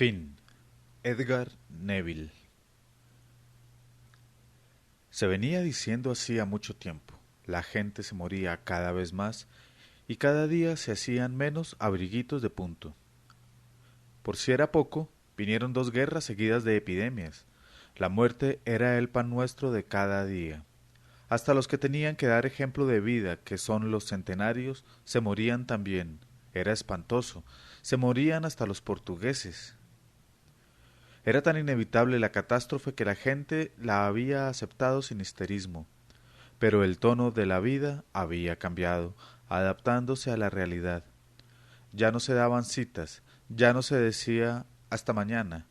Fin. Edgar Neville. Se venía diciendo hacía mucho tiempo. La gente se moría cada vez más y cada día se hacían menos abriguitos de punto. Por si era poco, vinieron 2 guerras seguidas de epidemias. La muerte era el pan nuestro de cada día. Hasta los que tenían que dar ejemplo de vida, que son los centenarios, se morían también. Era espantoso. Se morían hasta los portugueses. Era tan inevitable la catástrofe que la gente la había aceptado sin histerismo. Pero el tono de la vida había cambiado, adaptándose a la realidad. Ya no se daban citas, ya no se decía hasta mañana.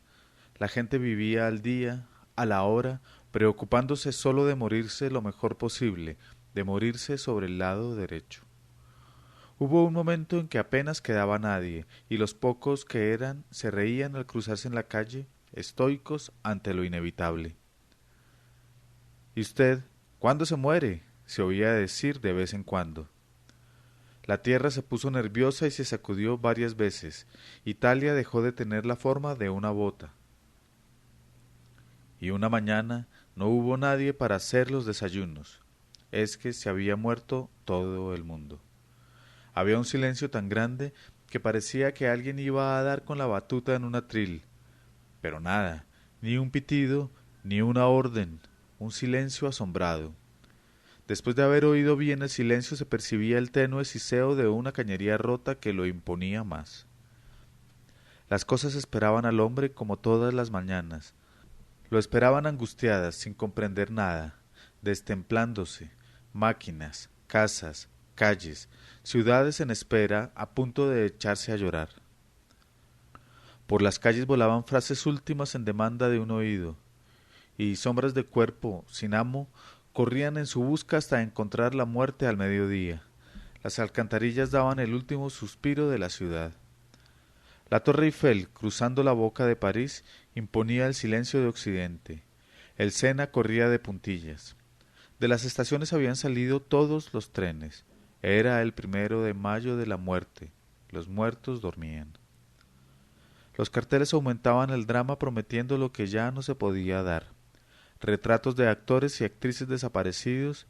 La gente vivía al día, a la hora, preocupándose solo de morirse lo mejor posible, de morirse sobre el lado derecho. Hubo un momento en que apenas quedaba nadie, y los pocos que eran se reían al cruzarse en la calle, estoicos ante lo inevitable. ¿Y usted, cuándo se muere?, se oía decir de vez en cuando. La tierra se puso nerviosa y se sacudió varias veces. Italia dejó de tener la forma de una bota. Y una mañana no hubo nadie para hacer los desayunos. Es que se había muerto todo el mundo. Había un silencio tan grande que parecía que alguien iba a dar con la batuta en un atril. Pero nada, ni un pitido, ni una orden, un silencio asombrado. Después de haber oído bien el silencio se percibía el tenue siseo de una cañería rota que lo imponía más. Las cosas esperaban al hombre como todas las mañanas. Lo esperaban angustiadas, sin comprender nada, destemplándose, máquinas, casas, calles, ciudades en espera, a punto de echarse a llorar. Por las calles volaban frases últimas en demanda de un oído, y sombras de cuerpo sin amo corrían en su busca hasta encontrar la muerte al mediodía. Las alcantarillas daban el último suspiro de la ciudad. La Torre Eiffel, cruzando la boca de París, imponía el silencio de Occidente. El Sena corría de puntillas. De las estaciones habían salido todos los trenes. Era el 1 de mayo de la muerte. Los muertos dormían. Los carteles aumentaban el drama prometiendo lo que ya no se podía dar. Retratos de actores y actrices desaparecidos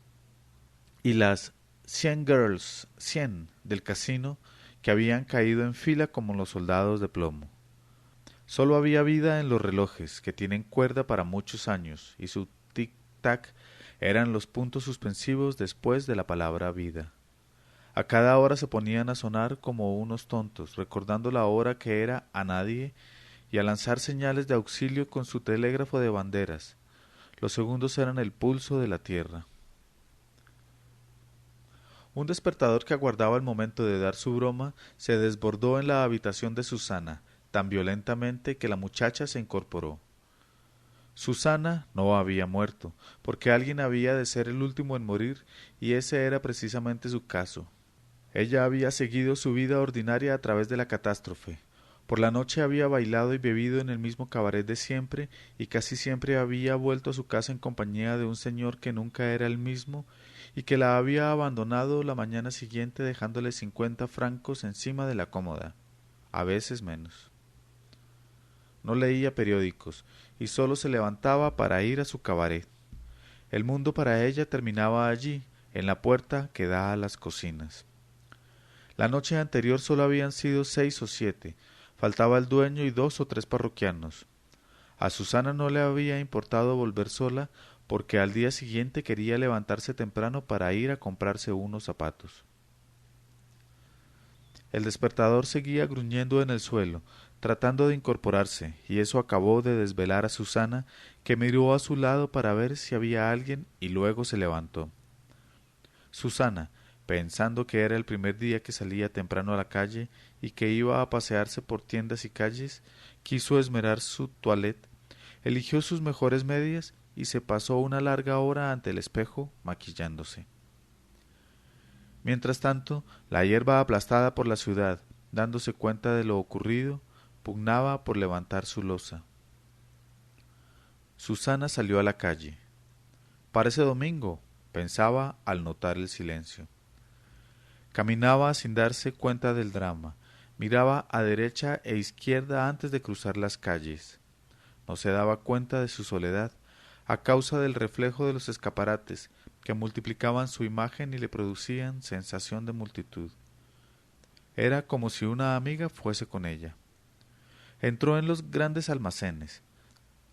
y las 100 girls, 100 del casino, que habían caído en fila como los soldados de plomo. Solo había vida en los relojes, que tienen cuerda para muchos años, y su tic-tac eran los puntos suspensivos después de la palabra vida. A cada hora se ponían a sonar como unos tontos, recordando la hora que era a nadie, y a lanzar señales de auxilio con su telégrafo de banderas. Los segundos eran el pulso de la tierra. Un despertador que aguardaba el momento de dar su broma se desbordó en la habitación de Susana, tan violentamente que la muchacha se incorporó. Susana no había muerto, porque alguien había de ser el último en morir, y ese era precisamente su caso. Ella había seguido su vida ordinaria a través de la catástrofe. Por la noche había bailado y bebido en el mismo cabaret de siempre, y casi siempre había vuelto a su casa en compañía de un señor que nunca era el mismo, y que la había abandonado la mañana siguiente dejándole 50 francos encima de la cómoda, a veces menos. No leía periódicos, y solo se levantaba para ir a su cabaret. El mundo para ella terminaba allí, en la puerta que da a las cocinas. La noche anterior solo habían sido 6 o 7, faltaba el dueño y 2 o 3 parroquianos. A Susana no le había importado volver sola, porque al día siguiente quería levantarse temprano para ir a comprarse unos zapatos. El despertador seguía gruñendo en el suelo, tratando de incorporarse, y eso acabó de desvelar a Susana, que miró a su lado para ver si había alguien y luego se levantó. Susana, pensando que era el primer día que salía temprano a la calle y que iba a pasearse por tiendas y calles, quiso esmerar su toilette, eligió sus mejores medias y se pasó una larga hora ante el espejo maquillándose. Mientras tanto, la hierba aplastada por la ciudad, dándose cuenta de lo ocurrido, pugnaba por levantar su losa. Susana salió a la calle. «Parece domingo», pensaba al notar el silencio. Caminaba sin darse cuenta del drama. miraba a derecha e izquierda antes de cruzar las calles. No se daba cuenta de su soledad, a causa del reflejo de los escaparates, que multiplicaban su imagen y le producían sensación de multitud. Era como si una amiga fuese con ella. Entró en los grandes almacenes.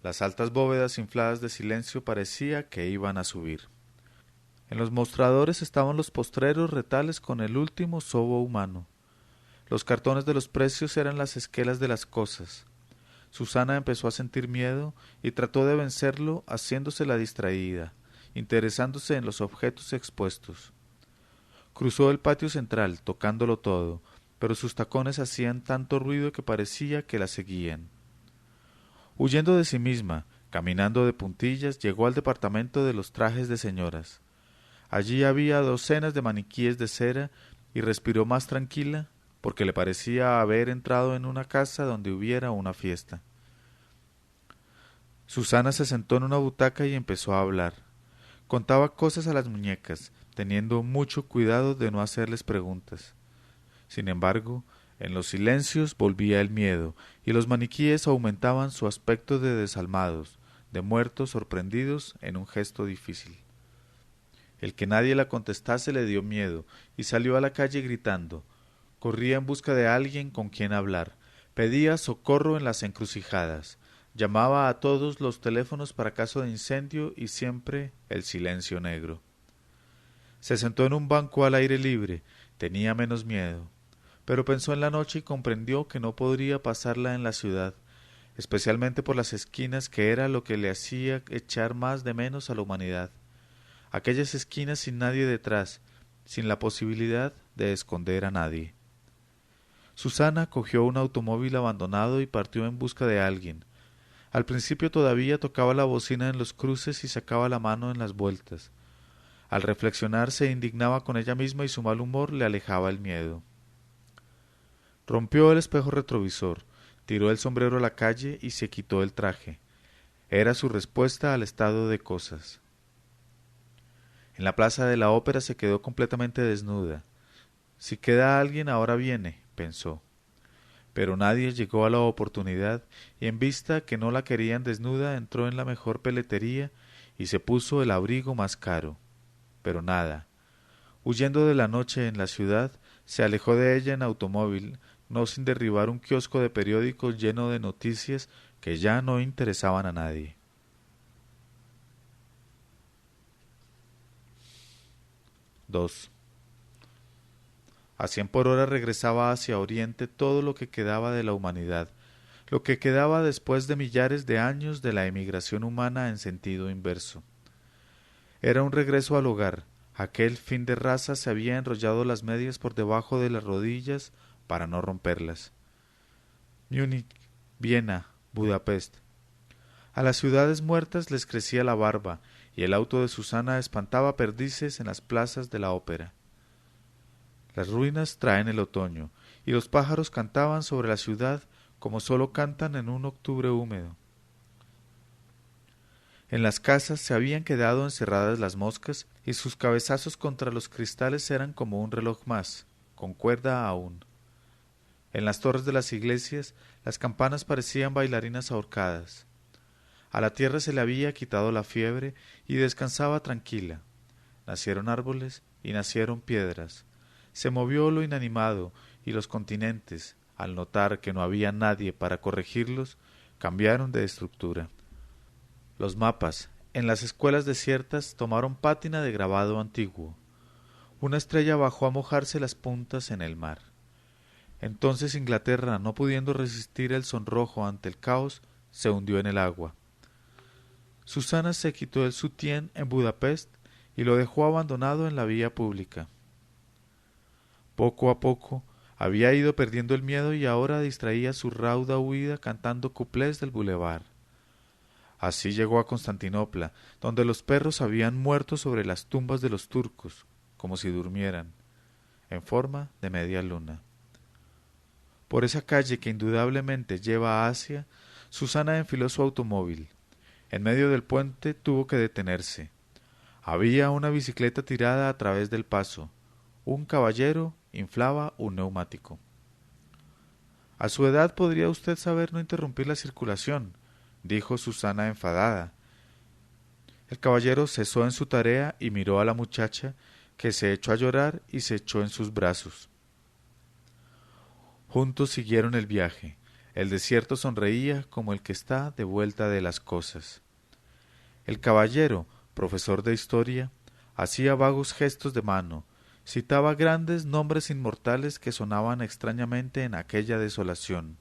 Las altas bóvedas infladas de silencio parecía que iban a subir. En los mostradores estaban los postreros retales con el último sobo humano. Los cartones de los precios eran las esquelas de las cosas. Susana empezó a sentir miedo y trató de vencerlo haciéndose la distraída, interesándose en los objetos expuestos. Cruzó el patio central, tocándolo todo, pero sus tacones hacían tanto ruido que parecía que la seguían. Huyendo de sí misma, caminando de puntillas, llegó al departamento de los trajes de señoras. Allí había docenas de maniquíes de cera y respiró más tranquila porque le parecía haber entrado en una casa donde hubiera una fiesta. Susana se sentó en una butaca y empezó a hablar. Contaba cosas a las muñecas, teniendo mucho cuidado de no hacerles preguntas. Sin embargo, en los silencios volvía el miedo, y los maniquíes aumentaban su aspecto de desalmados, de muertos sorprendidos en un gesto difícil. El que nadie la contestase le dio miedo, y salió a la calle gritando. Corría en busca de alguien con quien hablar, pedía socorro en las encrucijadas, llamaba a todos los teléfonos para caso de incendio y siempre el silencio negro. Se sentó en un banco al aire libre, tenía menos miedo, pero pensó en la noche y comprendió que no podría pasarla en la ciudad, especialmente por las esquinas, que era lo que le hacía echar más de menos a la humanidad. Aquellas esquinas sin nadie detrás, sin la posibilidad de esconder a nadie. Susana cogió un automóvil abandonado y partió en busca de alguien. Al principio todavía tocaba la bocina en los cruces y sacaba la mano en las vueltas. Al reflexionar se indignaba con ella misma y su mal humor le alejaba el miedo. Rompió el espejo retrovisor, tiró el sombrero a la calle y se quitó el traje. Era su respuesta al estado de cosas. En la plaza de la ópera se quedó completamente desnuda. Si queda alguien ahora viene, pensó. Pero nadie llegó a la oportunidad y en vista que no la querían desnuda entró en la mejor peletería y se puso el abrigo más caro. Pero nada. Huyendo de la noche en la ciudad, se alejó de ella en automóvil, no sin derribar un kiosco de periódicos lleno de noticias que ya no interesaban a nadie. 2. A 100 por hora regresaba hacia Oriente todo lo que quedaba de la humanidad, lo que quedaba después de millares de años de la emigración humana en sentido inverso. Era un regreso al hogar. Aquel fin de raza se había enrollado las medias por debajo de las rodillas para no romperlas. Múnich, Viena, Budapest. A las ciudades muertas les crecía la barba y el auto de Susana espantaba perdices en las plazas de la ópera. Las ruinas traen el otoño, y los pájaros cantaban sobre la ciudad como sólo cantan en un octubre húmedo. En las casas se habían quedado encerradas las moscas, y sus cabezazos contra los cristales eran como un reloj más, con cuerda aún. En las torres de las iglesias las campanas parecían bailarinas ahorcadas. A la tierra se le había quitado la fiebre y descansaba tranquila. Nacieron árboles y nacieron piedras. Se movió lo inanimado y los continentes, al notar que no había nadie para corregirlos, cambiaron de estructura. Los mapas, en las escuelas desiertas, tomaron pátina de grabado antiguo. Una estrella bajó a mojarse las puntas en el mar. Entonces Inglaterra, no pudiendo resistir el sonrojo ante el caos, se hundió en el agua. Susana se quitó el sutién en Budapest y lo dejó abandonado en la vía pública. Poco a poco había ido perdiendo el miedo y ahora distraía su rauda huida cantando cuplés del bulevar. Así llegó a Constantinopla, donde los perros habían muerto sobre las tumbas de los turcos, como si durmieran, en forma de media luna. Por esa calle que indudablemente lleva a Asia, Susana enfiló su automóvil. En medio del puente tuvo que detenerse. Había una bicicleta tirada a través del paso. Un caballero inflaba un neumático. A su edad podría usted saber no interrumpir la circulación, dijo Susana enfadada. El caballero cesó en su tarea y miró a la muchacha, que se echó a llorar y se echó en sus brazos. Juntos siguieron el viaje. El desierto sonreía como el que está de vuelta de las cosas. El caballero, profesor de historia, hacía vagos gestos de mano, citaba grandes nombres inmortales que sonaban extrañamente en aquella desolación.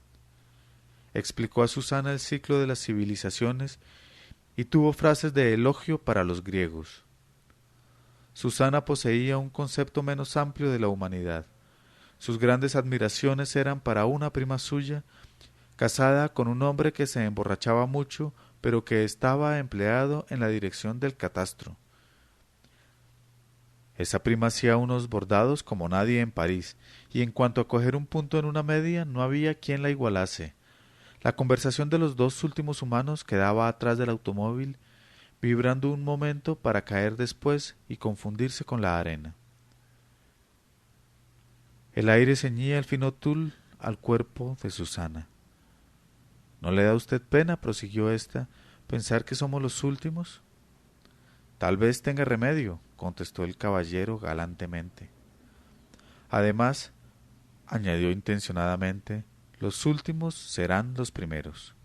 Explicó a Susana el ciclo de las civilizaciones y tuvo frases de elogio para los griegos. Susana poseía un concepto menos amplio de la humanidad. Sus grandes admiraciones eran para una prima suya, casada con un hombre que se emborrachaba mucho, pero que estaba empleado en la dirección del catastro. Esa prima hacía unos bordados como nadie en París, y en cuanto a coger un punto en una media, no había quien la igualase. La conversación de los dos últimos humanos quedaba atrás del automóvil, vibrando un momento para caer después y confundirse con la arena. El aire ceñía el fino tul al cuerpo de Susana. ¿No le da a usted pena, prosiguió ésta, pensar que somos los últimos? Tal vez tenga remedio, contestó el caballero galantemente. Además, añadió intencionadamente, los últimos serán los primeros.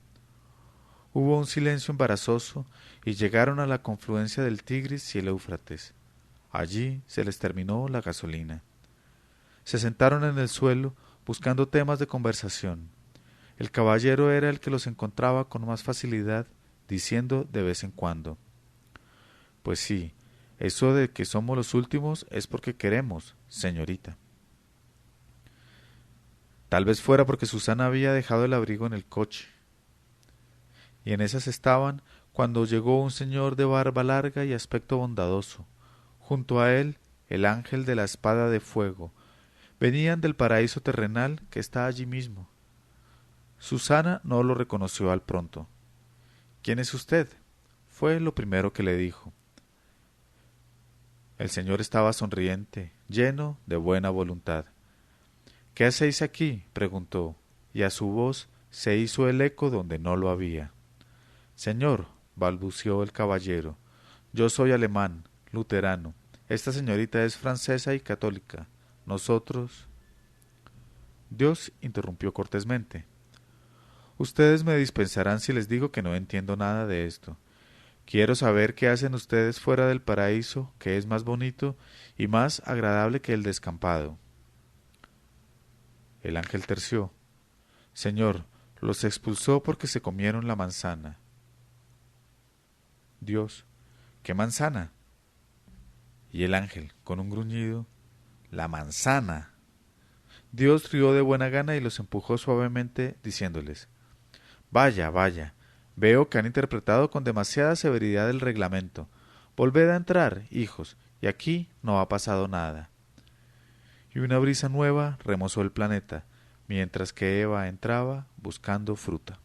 Hubo un silencio embarazoso y llegaron a la confluencia del Tigris y el Éufrates. Allí se les terminó la gasolina. Se sentaron en el suelo buscando temas de conversación. El caballero era el que los encontraba con más facilidad, diciendo de vez en cuando: «Pues sí, eso de que somos los últimos es porque queremos, señorita». Tal vez fuera porque Susana había dejado el abrigo en el coche. Y en esas estaban cuando llegó un señor de barba larga y aspecto bondadoso. Junto a él, el ángel de la espada de fuego. Venían del paraíso terrenal que está allí mismo. Susana no lo reconoció al pronto. «¿Quién es usted?», fue lo primero que le dijo. El señor estaba sonriente, lleno de buena voluntad. «¿Qué hacéis aquí?», preguntó, y a su voz se hizo el eco donde no lo había. «Señor», balbuceó el caballero, «yo soy alemán, luterano. Esta señorita es francesa y católica. Nosotros...» Dios interrumpió cortésmente: «Ustedes me dispensarán si les digo que no entiendo nada de esto. Quiero saber qué hacen ustedes fuera del paraíso, que es más bonito y más agradable que el descampado». El ángel terció: «Señor, los expulsó porque se comieron la manzana». Dios: «¿Qué manzana?». Y el ángel, con un gruñido: «La manzana». Dios rió de buena gana y los empujó suavemente, diciéndoles: «Vaya, vaya, veo que han interpretado con demasiada severidad el reglamento. Volved a entrar, hijos, y aquí no ha pasado nada». Y una brisa nueva remozó el planeta, mientras que Eva entraba buscando fruta.